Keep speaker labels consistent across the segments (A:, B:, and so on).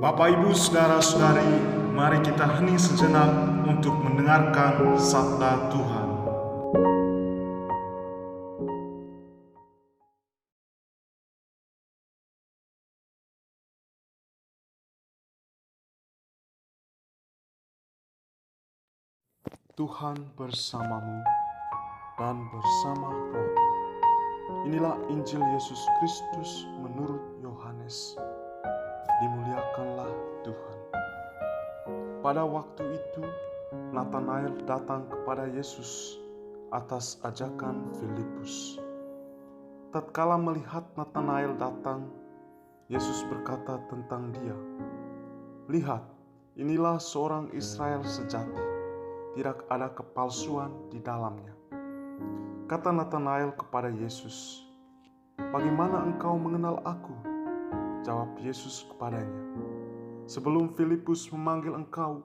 A: Bapak, Ibu, Saudara-saudari, mari kita hening sejenak untuk mendengarkan sabda Tuhan. Tuhan bersamamu dan bersama roh. Inilah Injil Yesus Kristus menurut Yohanes. Dimuliakanlah Tuhan. Pada waktu itu, Natanael datang kepada Yesus atas ajakan Filipus. Tatkala melihat Natanael datang, Yesus berkata tentang dia, "Lihat, inilah seorang Israel sejati, tidak ada kepalsuan di dalamnya." Kata Natanael kepada Yesus, "Bagaimana engkau mengenal aku?" Jawab Yesus kepadanya, "Sebelum Filipus memanggil engkau,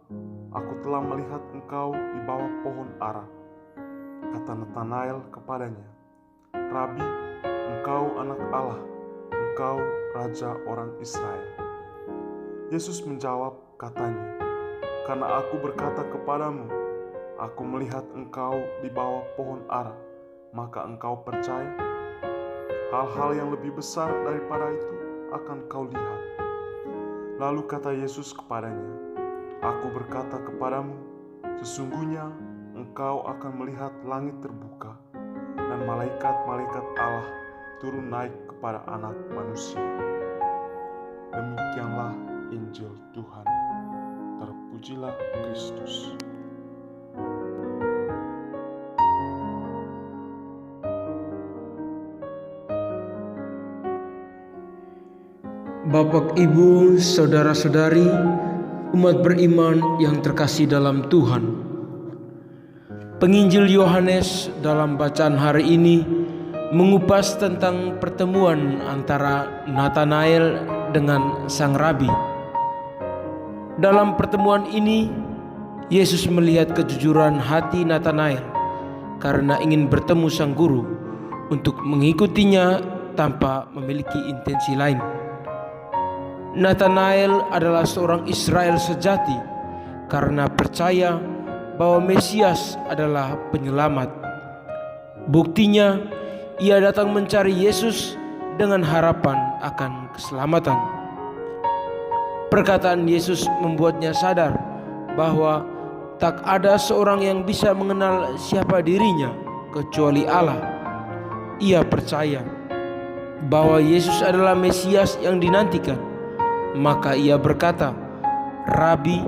A: aku telah melihat engkau di bawah pohon ara." Kata Natanael kepadanya, "Rabi, engkau anak Allah, engkau Raja orang Israel." Yesus menjawab katanya, "Karena aku berkata kepadamu, aku melihat engkau di bawah pohon ara, maka engkau percaya? Hal-hal yang lebih besar daripada itu akan kau lihat." Lalu kata Yesus kepadanya, "Aku berkata kepadamu, sesungguhnya engkau akan melihat langit terbuka dan malaikat-malaikat Allah turun naik kepada Anak Manusia." Demikianlah Injil Tuhan. Terpujilah Kristus.
B: Bapak, Ibu, Saudara-saudari, umat beriman yang terkasih dalam Tuhan. Penginjil Yohanes dalam bacaan hari ini mengupas tentang pertemuan antara Natanael dengan sang rabi. Dalam pertemuan ini, Yesus melihat kejujuran hati Natanael karena ingin bertemu sang guru untuk mengikutinya tanpa memiliki intensi lain. Natanael adalah seorang Israel sejati karena percaya bahwa Mesias adalah penyelamat. Buktinya, ia datang mencari Yesus dengan harapan akan keselamatan. Perkataan Yesus membuatnya sadar bahwa tak ada seorang yang bisa mengenal siapa dirinya kecuali Allah. Ia percaya bahwa Yesus adalah Mesias yang dinantikan. Maka ia berkata, "Rabi,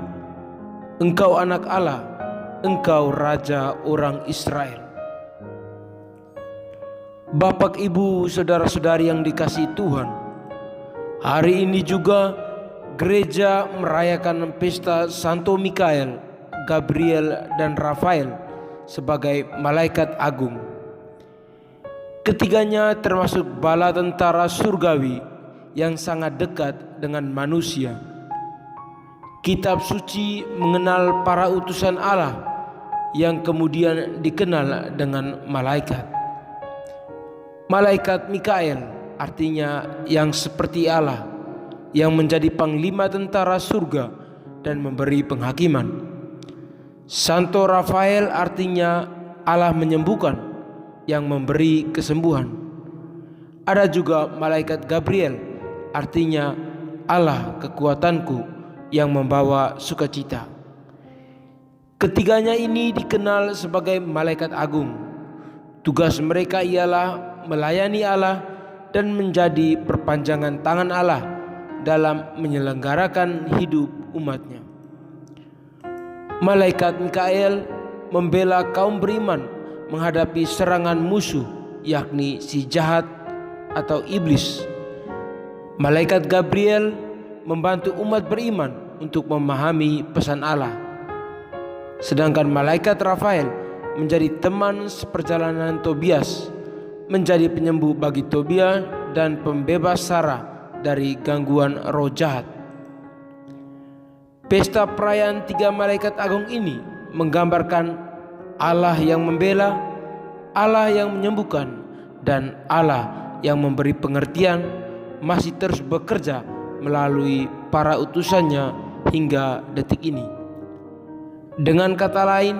B: engkau anak Allah, engkau Raja orang Israel." Bapak, Ibu, Saudara-saudari yang dikasihi Tuhan, hari ini juga gereja merayakan pesta Santo Mikael, Gabriel, dan Rafael sebagai malaikat agung. Ketiganya termasuk bala tentara surgawi yang sangat dekat dengan manusia. Kitab suci mengenal para utusan Allah yang kemudian dikenal dengan malaikat. Malaikat Mikael artinya yang seperti Allah, yang menjadi panglima tentara surga dan memberi penghakiman. Santo Rafael artinya Allah menyembuhkan, yang memberi kesembuhan. Ada juga malaikat Gabriel, artinya Allah kekuatanku, yang membawa sukacita. Ketiganya ini dikenal sebagai malaikat agung. Tugas mereka ialah melayani Allah dan menjadi perpanjangan tangan Allah dalam menyelenggarakan hidup umatnya. Malaikat Mikael membela kaum beriman menghadapi serangan musuh, yakni si jahat atau iblis. Malaikat Gabriel membantu umat beriman untuk memahami pesan Allah. Sedangkan malaikat Rafael menjadi teman seperjalanan Tobias, menjadi penyembuh bagi Tobia dan pembebas Sarah dari gangguan roh jahat. Pesta perayaan tiga malaikat agung ini menggambarkan Allah yang membela, Allah yang menyembuhkan, dan Allah yang memberi pengertian masih terus bekerja melalui para utusannya hingga detik ini. Dengan kata lain,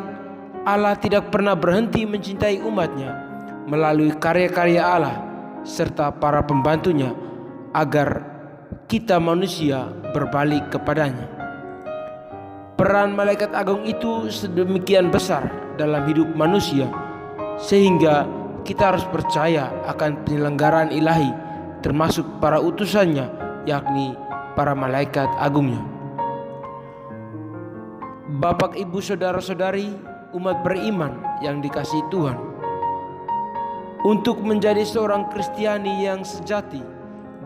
B: Allah tidak pernah berhenti mencintai umatnya melalui karya-karya Allah serta para pembantunya agar kita manusia berbalik kepadanya. Peran malaikat agung itu sedemikian besar dalam hidup manusia sehingga kita harus percaya akan penyelenggaraan ilahi termasuk para utusannya, yakni para malaikat agungnya. Bapak, ibu, saudara-saudari, umat beriman yang dikasihi Tuhan, untuk menjadi seorang Kristiani yang sejati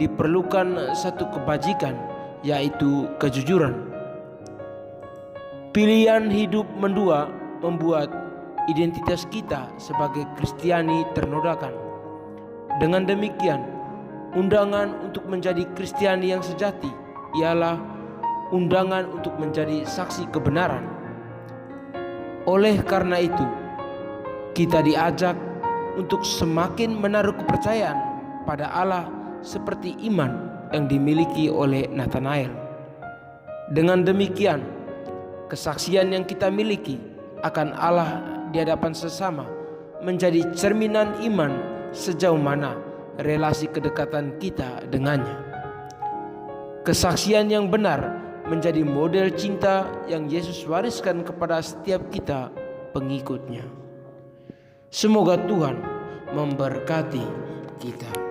B: diperlukan satu kebajikan, yaitu kejujuran. Pilihan hidup mendua membuat identitas kita sebagai Kristiani ternodakan. Dengan demikian, undangan untuk menjadi Kristiani yang sejati ialah undangan untuk menjadi saksi kebenaran. Oleh karena itu, kita diajak untuk semakin menaruh kepercayaan pada Allah seperti iman yang dimiliki oleh Nathanael. Dengan demikian, kesaksian yang kita miliki akan Allah di hadapan sesama menjadi cerminan iman sejauh mana relasi kedekatan kita dengannya. Kesaksian yang benar menjadi model cinta yang Yesus wariskan kepada setiap kita pengikutnya. Semoga Tuhan memberkati kita.